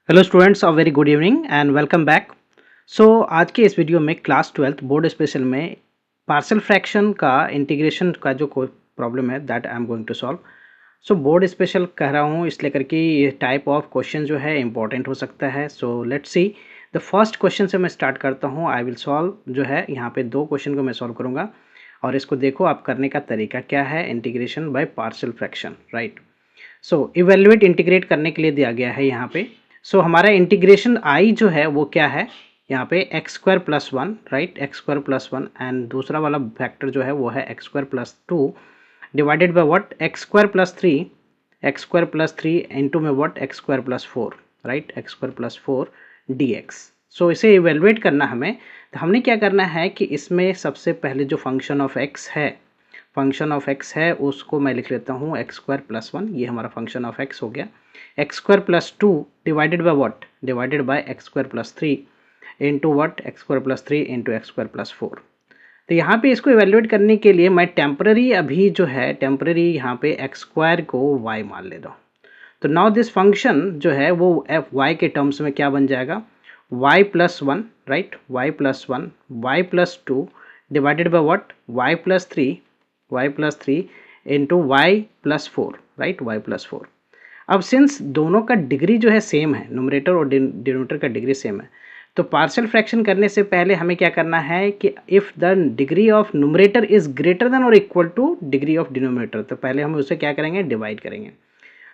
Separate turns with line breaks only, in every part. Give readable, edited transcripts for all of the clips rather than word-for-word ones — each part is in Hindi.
Hello students, a very good evening and welcome back. So आज के इस वीडियो में क्लास 12th बोर्ड स्पेशल में पार्शियल फ्रैक्शन का इंटीग्रेशन का जो कोई प्रॉब्लम है that I am going to solve. So board special कह रहा हूँ इसलिए करके ये टाइप ऑफ क्वेश्चन जो है इंपॉर्टेंट हो सकता है। So let's see the first question से मैं स्टार्ट करता हूँ। आई विल सॉल्व जो है यहाँ पे दो क्वेश्चन को मैं सॉल्व करूँगा और इसको देखो आप करने का तरीका क्या है। Integration by partial fraction, right. So evaluate integrate करने के लिए दिया गया है यहाँ पे। सो हमारा इंटीग्रेशन आई जो है वो क्या है यहाँ पे x square plus one, right, x square plus one and दूसरा वाला फैक्टर जो है वो है x square plus two divided by what x square plus three, x square plus three into में what x square plus four, right, x square plus four d x. So इसे इवेल्युएट करना हमें, तो हमने क्या करना है कि इसमें सबसे पहले जो फंक्शन ऑफ एक्स है उसको मैं लिख लेता हूँ एक्स स्क्वायर प्लस वन, ये हमारा फंक्शन ऑफ एक्स हो गया। X square plus two divided by what, divided bye x square plus three into what x square plus three into x square plus four. तो यहाँ पे इसको इवेल्युएट करने के लिए मैं टेम्पररी अभी जो है टेम्पररी यहाँ पे एक्स स्क्वायर को वाई मान लेता हूँ। तो नाउ दिस फंक्शन जो है वो एफ वाई के टर्म्स में क्या बन जाएगा, y plus one, right, y plus one, y plus two divided by what y plus three into y plus four, right, y plus four. अब सिंस दोनों का डिग्री जो है सेम है, न्यूमरेटर और डिनोमिनेटर का डिग्री सेम है, तो पार्शियल फ्रैक्शन करने से पहले हमें क्या करना है कि if the degree of numerator is greater than और equal to degree of denominator, तो पहले हम उसे क्या करेंगे, डिवाइड करेंगे।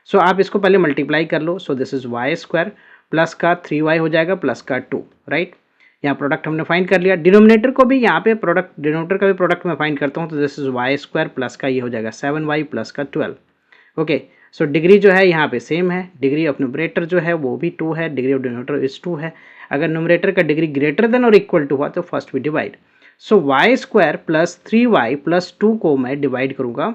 सो आप इसको पहले मल्टीप्लाई कर लो। So this is y square plus का थ्री वाई हो जाएगा प्लस का टू, राइट। यहाँ प्रोडक्ट हमने फाइंड कर लिया, डिनोमिनेटर को भी यहाँ पे प्रोडक्ट, डिनोमिनेटर का भी प्रोडक्ट मैं फाइंड करता हूँ। तो this is y square plus का ये हो जाएगा सेवन वाई प्लस का ट्वेल्व। ओके, सो डिग्री जो है यहाँ पे सेम है, डिग्री ऑफ न्यूमरेटर जो है वो भी टू है, degree of denominator is two है। अगर न्यूमरेटर का डिग्री ग्रेटर देन और इक्वल टू हुआ तो first we divide. So y square plus three y plus two को मैं डिवाइड करूंगा,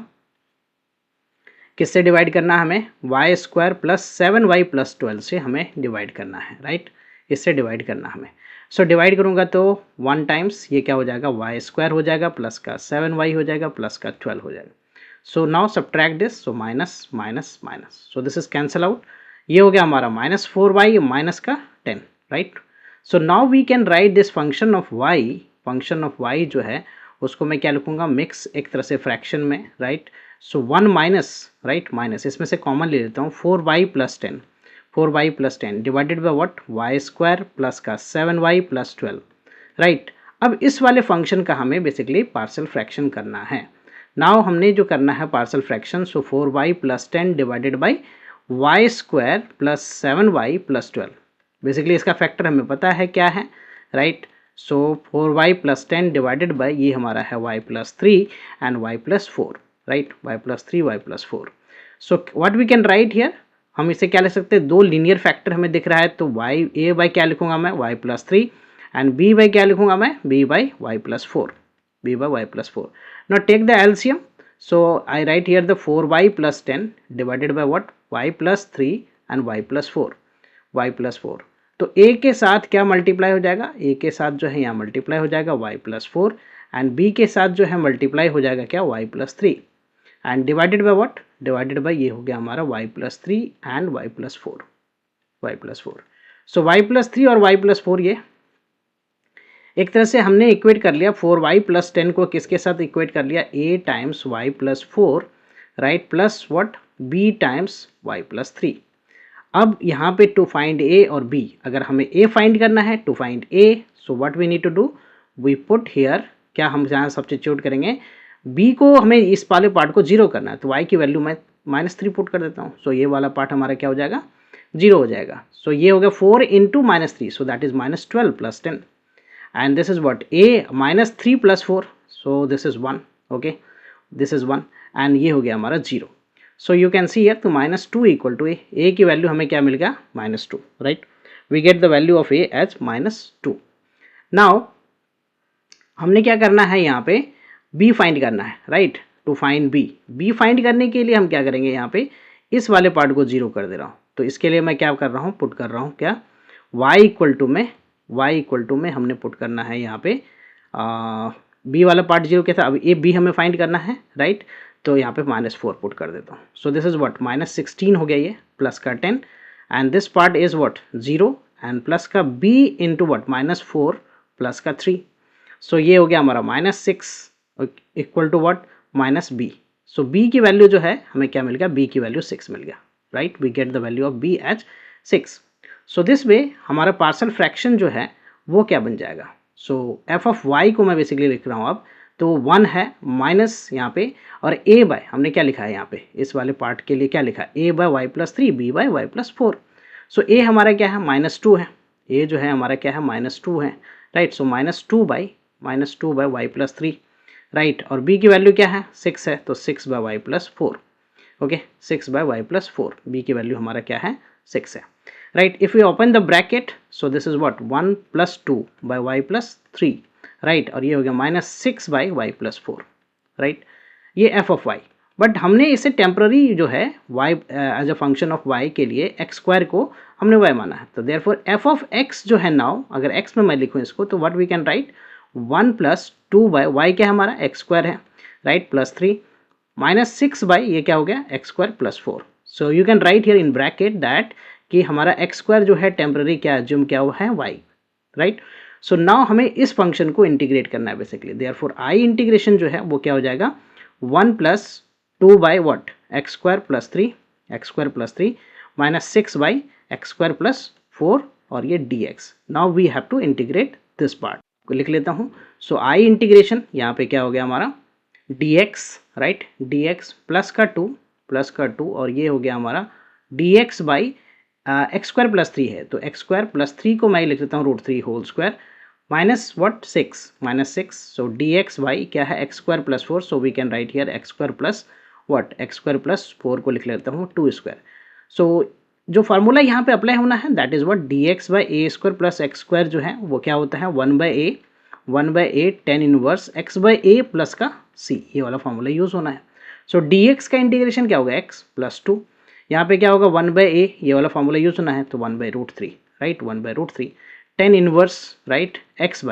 किससे डिवाइड करना है हमें, y square plus seven y plus twelve से हमें डिवाइड करना है, राइट, इससे डिवाइड करना हमें। सो डिवाइड करूंगा तो वन टाइम्स ये क्या हो जाएगा, वाई स्क्वायर हो जाएगा प्लस का सेवन वाई हो जाएगा प्लस का ट्वेल्व हो जाएगा। So now subtract this, so minus minus minus, so this is cancel out. ये हो गया हमारा माइनस फोर वाई माइनस का ten, right. So now we can write this function of y जो है उसको मैं क्या लिखूंगा, मिक्स एक तरह से फ्रैक्शन में, right. So one minus, right, minus इसमें से कॉमन ले लेता हूँ, four y plus ten, four y plus ten divided by what y square plus का seven y plus twelve, right. अब इस वाले फंक्शन का हमें बेसिकली पार्शियल फ्रैक्शन करना है। नाउ हमने जो करना है partial fraction, so four y plus ten divided by y square plus seven y plus twelve. Basically इसका फैक्टर हमें पता है क्या है, right. So four y plus ten divided by ये हमारा है y plus three and y plus four, right, y plus three y plus four. So what we can write here, हम इसे क्या लिख सकते हैं, दो लीनियर फैक्टर हमें दिख रहा है, तो वाई ए बाई क्या लिखूंगा मैं, y plus three and B by क्या लिखूंगा मैं, B by y plus four, B by y plus four. Now take the LCM, so I write here the four y plus ten divided by what y plus three and y plus four, y plus four. तो ए के साथ क्या मल्टीप्लाई हो जाएगा, ए के साथ जो है यहाँ मल्टीप्लाई हो जाएगा y plus four and B के साथ जो है मल्टीप्लाई हो जाएगा क्या, y plus three and divided by what, divided by ये हो गया हमारा y plus three and y plus four, y plus four. So y plus three और वाई प्लस फोर ये एक तरह से हमने इक्वेट कर लिया। फोर वाई प्लस टेन को किसके साथ इक्वेट कर लिया, a times y plus four, right, plus what b times y plus three. अब यहाँ पे टू फाइंड ए और बी, अगर हमें ए फाइंड करना है, to find A, so what we need to do, we put here, क्या हम यहाँ सब्स्टिट्यूट करेंगे, बी को हमें इस वाले पार्ट को जीरो करना है, तो वाई की वैल्यू मैं माइनस थ्री पुट कर देता हूँ। सो ये वाला पार्ट हमारा क्या हो जाएगा, जीरो हो जाएगा। सो ये हो गया four into minus three, so that is minus twelve plus ten and this is what A minus three plus four, so this is one, okay, this is one and ये हो गया हमारा zero. So you can see here, तो minus two equal to A की वैल्यू हमें क्या मिल गया, minus two, right, we get the value of A as minus two. Now हमने क्या करना है, यहाँ पे बी फाइंड करना है, right, to find B. B find करने के लिए हम क्या करेंगे, यहाँ पे इस वाले पार्ट को जीरो कर दे रहा हूँ, तो इसके लिए मैं क्या कर रहा हूँ, पुट कर रहा हूँ क्या, y इक्वल टू में हमने पुट करना है यहाँ पे बी वाला पार्ट जीरो क्या था, अब ए बी हमें फाइंड करना है, राइट, तो यहाँ पे माइनस फोर पुट कर देता हूँ। So this is what minus sixteen हो गया ये प्लस का ten and this part is what 0 and plus का b इंटू वट -4 प्लस का 3. सो ये हो गया हमारा -6 equal to what -b. So b की वैल्यू जो है हमें क्या मिल गया, b की वैल्यू 6 मिल गया, right. We get the value of b as 6. So this way हमारा पार्सल फ्रैक्शन जो है वो क्या बन जाएगा. सो एफ ऑफ वाई को मैं बेसिकली लिख रहा हूँ अब, तो 1 है माइनस यहाँ पे, और a बाय हमने क्या लिखा है यहाँ पे इस वाले पार्ट के लिए क्या लिखा है, a by y plus 3 b by y plus 4. So a हमारा क्या है -2 है, a जो है हमारा क्या है -2 है, right. So -2 by y plus 3, right. और b की वैल्यू क्या है 6 है, तो 6 by y plus 4. Okay, 6 by y plus 4, b की वैल्यू हमारा क्या है 6 है, right. If we open the bracket, so this is what 1 plus 2 by y plus 3, right. और ये हो गया -6 by y plus 4, right. ये f of y, बट हमने इसे टेम्पररी जो है y as a function of y के लिए x स्क्वायर को हमने y माना है, तो देयरफॉर f of x जो है नाउ, अगर x में मैं लिखूँ इसको, तो what we can write 1 plus 2 by y क्या है हमारा x स्क्वायर है, राइट, प्लस 3 -6 बाय ये क्या हो गया x square plus 4. So you can write here in bracket that कि हमारा एक्स स्क्वायर जो है टेम्पररी क्या एज्यूम क्या हुआ है y, राइट. सो नाउ हमें इस फंक्शन को इंटीग्रेट करना है बेसिकली, देयरफॉर आई इंटीग्रेशन जो है वो क्या हो जाएगा 1 plus 2 by what x square plus 3 -6 by x square plus 4 और ये dx. Now we have to integrate this part को लिख लेता हूँ. सो आई इंटीग्रेशन यहाँ पे क्या हो गया हमारा dx, राइट, dx प्लस का 2 और ये हो गया हमारा dx by x square plus 3 है, तो एक्स स्क्वायर प्लस 3 को मैं लिख लेता हूँ √3 whole square minus what 6. So d x by क्या है x square plus 4, so we can write here x square plus what x square plus 4 को लिख लेता हूँ 2 स्क्वायर. सो जो फार्मूला यहाँ पे अप्लाई होना है that is what D x by A square plus x square जो है वो क्या होता है 1/a tan inverse x by A plus का c, ये वाला फार्मूला यूज होना है. सो dx का इंटीग्रेशन क्या होगा x प्लस 2, यहाँ पे क्या होगा 1/a, ये वाला फार्मूला यूज होना है, तो 1/√3, right, 1/√3 tan inverse, right, x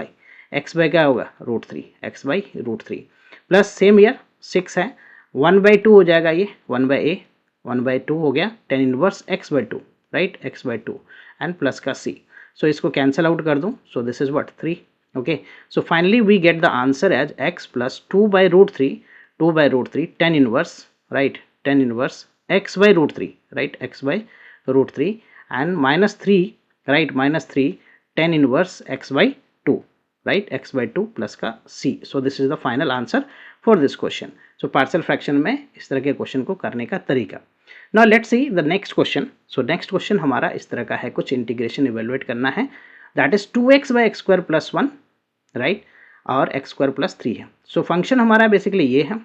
by क्या होगा √3 प्लस सेम ईयर 6 है 1/2 हो जाएगा, ये 1/2 हो गया tan inverse x/2, right, x/2 and plus का c. सो इसको कैंसिल आउट कर दूँ, सो this is what 3. okay, so finally we get the answer as x plus 2/√3 tan inverse, right, tan inverse x by √3, right, x by √3 and -3, right, -3 tan inverse x by 2, right, x by 2 plus का c. so this is the final answer for this question. so partial fraction में इस तरह के क्वेश्चन को करने का तरीका. now let's see the next question. so next question हमारा इस तरह का है, कुछ इंटीग्रेशन इवेलुएट करना है, that is 2x by x square plus 1, right, और एक्स स्क्वायर प्लस 3 है. सो फंक्शन हमारा बेसिकली ये है,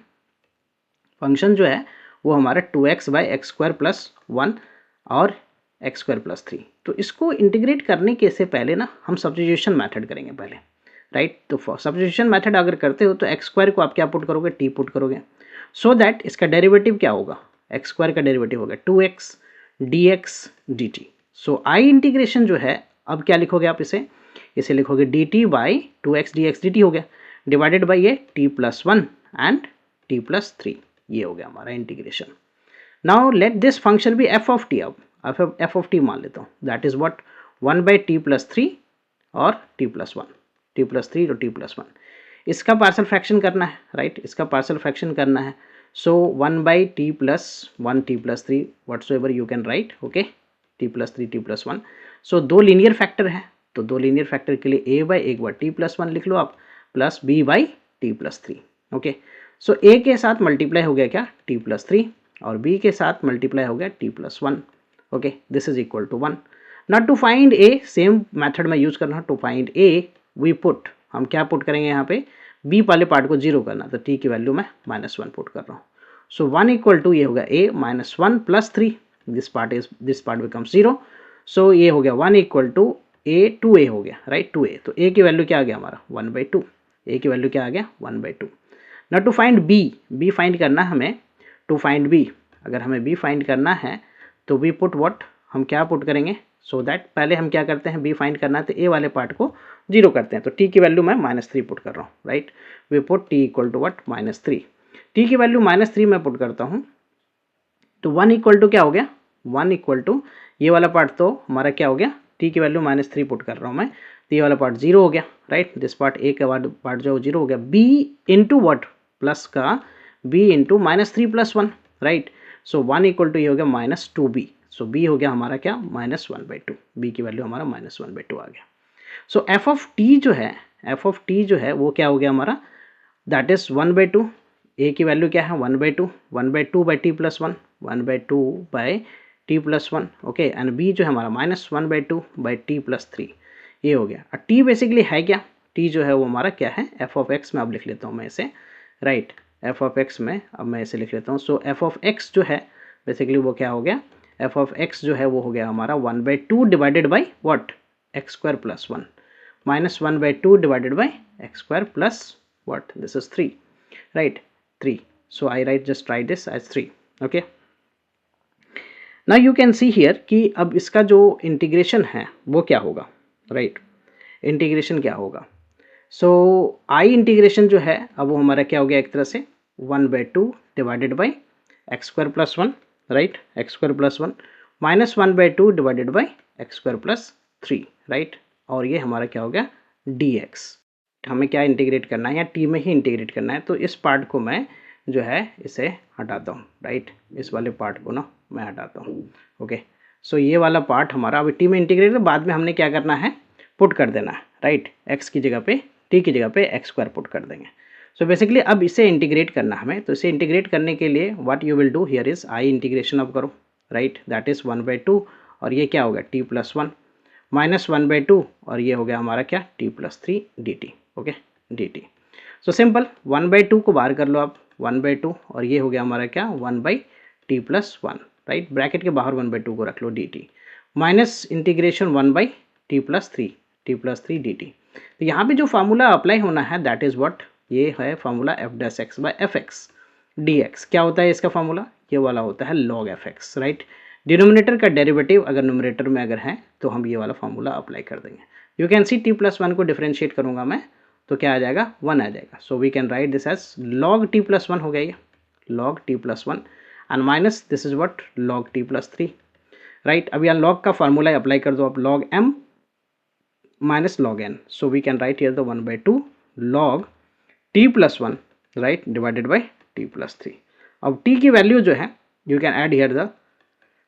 फंक्शन जो है वो हमारा 2x by x square plus 1 और एक्स स्क्वायर प्लस 3. तो इसको इंटीग्रेट करने के से पहले ना हम सब्स्टिट्यूशन मेथड करेंगे पहले, राइट. तो सब्स्टिट्यूशन मेथड अगर करते हो तो एक्स स्क्वायर को आप क्या पुट करोगे, t पुट करोगे, सो दैट इसका डेरिवेटिव क्या होगा, एक्स स्क्वायर का डेरिवेटिव होगा 2x dx dt. सो आई इंटीग्रेशन जो है अब क्या लिखोगे आप, इसे लिखोगे dt by 2x dx dt हो गया, डिवाइडेड बाई ये t plus 1 and t plus 3, ये हो गया हमारा integration. Now let this function भी f ऑफ t, अब f ऑफ t मान लेता हूँ, that is what 1/t plus 3 और t प्लस 3 और t प्लस 1. इसका पार्सल फ्रैक्शन करना है, राइट, इसका पार्सल फ्रैक्शन करना है. सो 1/t plus 1 t plus 3 what's ever you can right, okay, t plus 3 t plus 1. सो दो लीनियर फैक्टर है, तो दो लीनियर फैक्टर के लिए a बाई एक बार t प्लस 1 लिख लो आप, plus b by t plus 3. Okay, so a के साथ मल्टीप्लाई हो गया क्या t प्लस 3 और b के साथ मल्टीप्लाई हो गया t plus 1. Okay, this is equal to 1. Not to find a, same method में यूज करना. To find a we put, हम क्या पुट करेंगे यहाँ पे, b वाले पार्ट को 0 करना, तो t की वैल्यू मैं -1 पुट कर रहा हूँ. सो 1 इक्वल टू ये होगा a -1 plus 3, this part becomes 0. सो ये हो गया 1 इक्वल टू a 2a हो गया, राइट, 2a. तो a की वैल्यू क्या आ गया हमारा 1/2, a की वैल्यू क्या आ गया 1/2. ना टू फाइंड b फाइंड करना हमें, टू फाइंड b, अगर हमें b फाइंड करना है तो वी पुट व्हाट, हम क्या पुट करेंगे, सो दैट पहले हम क्या करते हैं, b फाइंड करना है तो a वाले पार्ट को 0 करते हैं, तो t की वैल्यू मैं -3 पुट कर रहा हूँ, right. We put t equal to what -3, t की वैल्यू -3 मैं पुट करता हूँ, तो 1 इक्वल टू क्या हो गया, 1 इक्वल टू ये वाला पार्ट तो हमारा क्या हो गया, t की वैल्यू -3 पुट कर रहा हूँ मैं, तो ये वाला पार्ट 0 हो गया, राइट। दिस पार्ट a का पार्ट जो 0 हो गया, b इंटू वट प्लस का b into -3 + 1, right. So 1 equal to ये हो गया -2b, सो b हो गया हमारा क्या, -1/2, b की वैल्यू हमारा -1/2 आ गया। सो एफ ऑफ टी जो है वो क्या हो गया हमारा, दैट इज 1/2, ए की वैल्यू क्या है 1/2, 1/2/t + 1, 1/2/t + 1, okay. And B जो है हमारा -1/2/t + 3, ये हो गया। और टी बेसिकली है क्या, टी जो है वो हमारा क्या है, एफ ऑफ एक्स में अब लिख लेता हूँ मैं इसे, राइट। एफ ऑफ एक्स में अब मैं इसे लिख लेता हूँ। सो एफ ऑफ एक्स जो है बेसिकली वो क्या हो गया, एफ ऑफ एक्स जो है वो हो गया हमारा 1/2 divided by what, x² + 1, -1/2 divided by x² + what, this is 3, right, 3. So I just write this as 3, okay. Now you can see here कि अब इसका जो इंटीग्रेशन है वो क्या होगा, राइट, इंटीग्रेशन क्या होगा। सो आई इंटीग्रेशन जो है अब वो हमारा क्या हो गया, एक तरह से 1/2 divided by x² + 1, right, x² + 1 -1/2 divided by x² + 3, right. और ये हमारा क्या हो गया dx, हमें क्या इंटीग्रेट करना है, या टी में ही इंटीग्रेट करना है। तो इस पार्ट को मैं जो है इसे हटाता हूँ, राइट, इस वाले पार्ट को ना मैं हटाता हूँ, ओके। सो ये वाला पार्ट हमारा अभी टी में इंटीग्रेट है, बाद में हमने क्या करना है, पुट कर देना है, राइट, एक्स की जगह पे, टी की जगह पे x² पुट कर देंगे। सो बेसिकली अब इसे इंटीग्रेट करना हमें, तो इसे इंटीग्रेट करने के लिए what you will do here is I integration अब करो, राइट, दैट इज 1/2, और ये क्या होगा t + 1 -1/2, और ये हो गया हमारा क्या, t + 3 dt, okay, dt। So simple 1/2 को बाहर कर लो आप, 1/2, और ये हो गया हमारा क्या 1/t + 1, राइट, ब्रैकेट के बाहर 1/2 को रख लो dt, minus integration 1/t + 3, t + 3 dt। तो यहाँ पे जो फार्मूला अप्लाई होना है दैट इज व्हाट, ये है फार्मूला f'(x/fx) dx। क्या होता है इसका फार्मूला, ये वाला होता है log fx, राइट। डिनोमिनेटर का डेरिवेटिव अगर नोमिनेटर में अगर है तो हम ये वाला फार्मूला अप्लाई कर देंगे। यू कैन सी t + 1 को डिफरेंशिएट करूंगा मैं तो क्या आ जाएगा, 1 आ जाएगा। So we can write this as log t + 1 हो गया, ये log t + 1 and minus this is what log t + 3, right. अब यहाँ log का फार्मूला अप्लाई कर दो आप, log m minus log n, so we can write here the 1/2 log t + 1, right, divided by t + 3। अब t की वैल्यू जो है you can add here the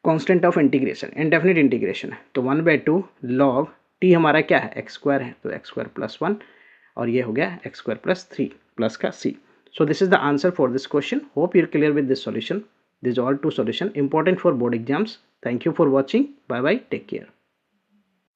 constant of integration, indefinite integration है, तो 1/2 log t हमारा क्या है, x² है, तो x² + 1, और ये हो गया x² + 3 प्लस का c। So this is the answer for this question. Hope you're clear with this solution. These are all two solution important for board exams. Thank you for watching. Bye bye. Take care.